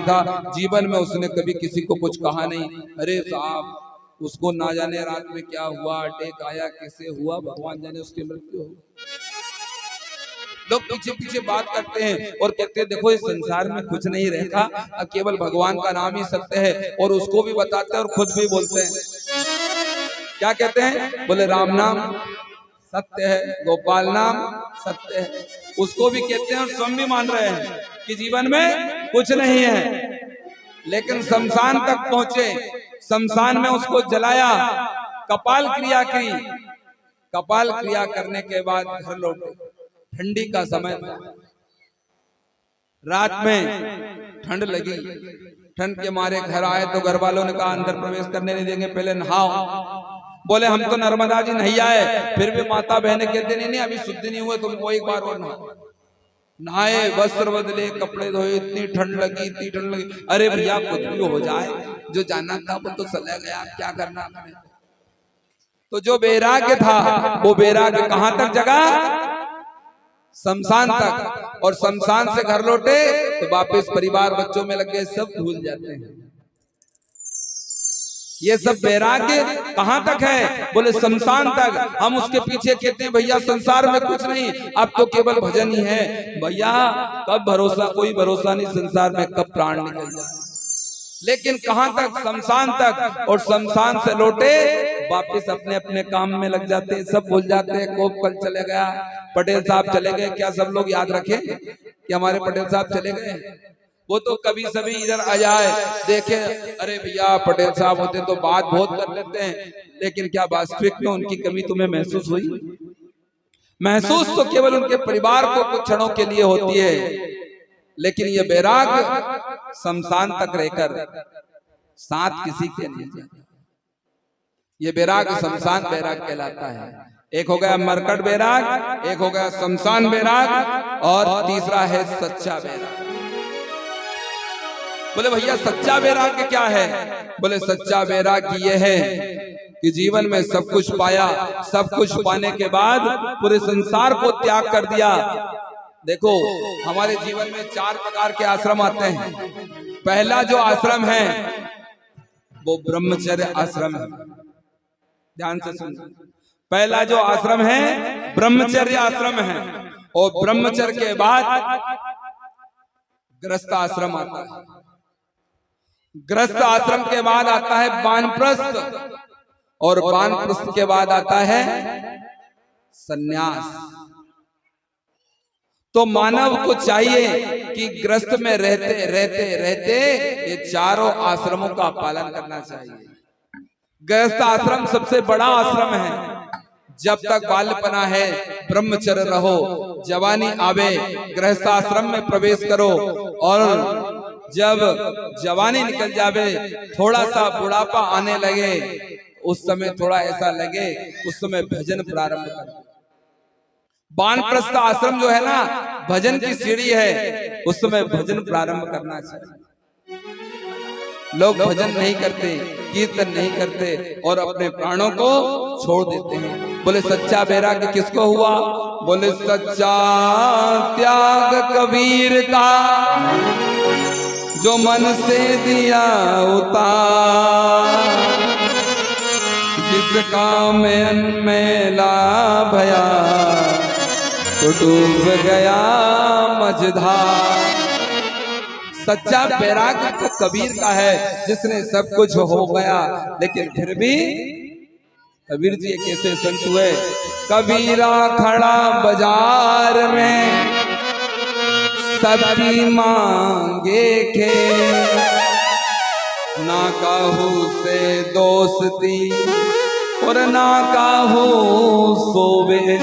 नहीं था, जीवन में उसने कभी किसी को कुछ कहा नहीं। अरे साहब, उसको ना जाने रात में क्या हुआ, अटैक आया, कैसे हुआ, भगवान जाने, उसकी मृत्यु हो। लोग पीछे पीछे बात करते हैं और कहते हैं देखो इस संसार में कुछ नहीं रहता, केवल भगवान का नाम ही सत्य है, और उसको भी बताते हैं और खुद भी बोलते हैं। क्या कहते हैं? बोले राम नाम सत्य है, गोपाल नाम सत्य है। उसको भी कहते हैं और स्वयं भी मान रहे हैं कि जीवन में कुछ नहीं है। लेकिन शमशान तक पहुंचे, शमशान में उसको जलाया, कपाल क्रिया की, कपाल क्रिया करने के बाद घर लौटे। ठंडी का समय था, रात में ठंड लगी, ठंड के मारे घर आए तो घर वालों ने कहा अंदर प्रवेश करने नहीं देंगे, पहले नहाओ। बोले हम तो नर्मदा जी नहीं आए, फिर भी माता बहने कहते नहीं अभी शुद्ध नहीं हुए, तुम वो एक बार और नहाए, वस्त्र बदले, कपड़े धोए, इतनी ठंड लगी, इतनी ठंड लगी। अरे भैया कुछ भी हो जाए, जो जाना था वो तो चला गया, क्या करना आपने। तो जो वैराग्य था वो वैराग्य कहां तक जगा? शमशान तक। और शमशान से घर लौटे तो वापस परिवार बच्चों में लग गए, सब भूल जाते हैं। ये सब वैराग्य कहां तक है? बोले शमशान तक। हम उसके पीछे कहते हैं भैया संसार में कुछ नहीं, अब तो केवल भजन ही है। भैया कब भरोसा, कोई भरोसा नहीं संसार में कब प्राण निकल जाए। लेकिन कहां तक? शमशान तक। और शमशान से लौटे वापस अपने अपने काम में लग जाते हैं, सब भूल जाते हैं। कोप कल चले गया, पटेल साहब चले गए, क्या सब लोग याद रखें कि हमारे पटेल साहब चले गए? वो तो कभी सभी इधर आ जाए देखे, अरे भैया पटेल साहब होते तो बात बहुत कर लेते हैं, लेकिन क्या वास्तविक में उनकी कमी तुम्हें महसूस हुई? महसूस तो केवल उनके परिवार को कुछ क्षणों के लिए होती है, लेकिन ये वैराग्य शमशान तक रहकर साथ किसी के नहीं जाता। ये वैराग्य शमशान वैराग्य कहलाता है। एक हो गया मरकट वैराग, एक हो गया शमशान वैराग, और तीसरा है सच्चा वैराग। बोले भैया सच्चा वैराग्य क्या है? बोले सच्चा वैराग्य ये है कि जीवन में सब कुछ पाया, सब कुछ पाने के बाद पूरे संसार को त्याग कर दिया। देखो हमारे जीवन में 4 प्रकार के आश्रम आते हैं। पहला जो आश्रम है वो ब्रह्मचर्य आश्रम है। ध्यान से सुनो, पहला जो आश्रम है ब्रह्मचर्य आश्रम है, और ब्रह्मचर्य के बाद गृहस्थ आश्रम आता है। गृहस्थ आश्रम के बाद आता है वानप्रस्थ, और वानप्रस्थ के बाद आता है सन्यास। तो मानव को चाहिए कि गृहस्थ में रहते रहते रहते ये चारों आश्रमों का पालन करना चाहिए। गृहस्थ आश्रम सबसे बड़ा आश्रम है। जब तक बालपना है ब्रह्मचर्य रहो, जवानी आवे गृहस्थ आश्रम में प्रवेश करो, और जब जवानी निकल जावे, थोड़ा सा बुढ़ापा आने लगे, उस समय थोड़ा ऐसा लगे, उस समय भजन प्रारंभ करो। वानप्रस्थ आश्रम जो है ना, भजन की सीढ़ी है, उस समय भजन प्रारंभ करना चाहिए। लोग भजन नहीं करते, कीर्तन नहीं करते, और अपने प्राणों को छोड़ देते हैं। बोले सच्चा वैराग्य किसको हुआ? बोले सच्चा त्याग कबीर का, जो मन से दिया उतार, जिस काम में मैला भया तो डूब गया मझधार। सच्चा वैराग्य तो कबीर का है, जिसने सब कुछ हो गया, लेकिन फिर भी कबीर जी एक ऐसे संत हुए, कबीरा खड़ा बाजार में सबकी मांगे के, ना काहू से दोस्ती और ना काहू सोवे।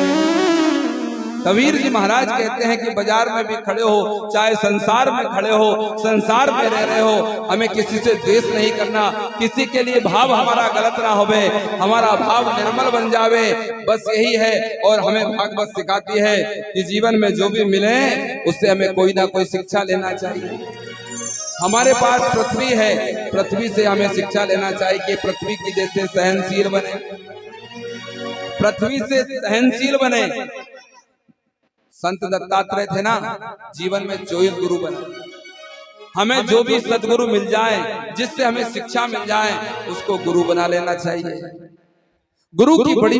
कबीर जी महाराज कहते हैं कि बाजार में भी खड़े हो, चाहे संसार में खड़े हो, संसार में रह रहे हो, हमें किसी से द्वेष नहीं करना, किसी के लिए भाव हमारा गलत ना होवे, हमारा भाव निर्मल बन जावे, बस यही है। और हमें भागवत सिखाती है कि जीवन में जो भी मिले उससे हमें कोई ना कोई शिक्षा लेना चाहिए। हमारे पास पृथ्वी है, पृथ्वी से हमें शिक्षा लेना चाहिए कि पृथ्वी की जैसे सहनशील बने, पृथ्वी से सहनशील बने। संत दत्तात्रेय थे ना, जीवन में 24 गुरु बने। हमें जो भी सदगुरु मिल जाए, जिससे हमें शिक्षा मिल जाए, उसको गुरु बना लेना चाहिए। गुरु की बड़ी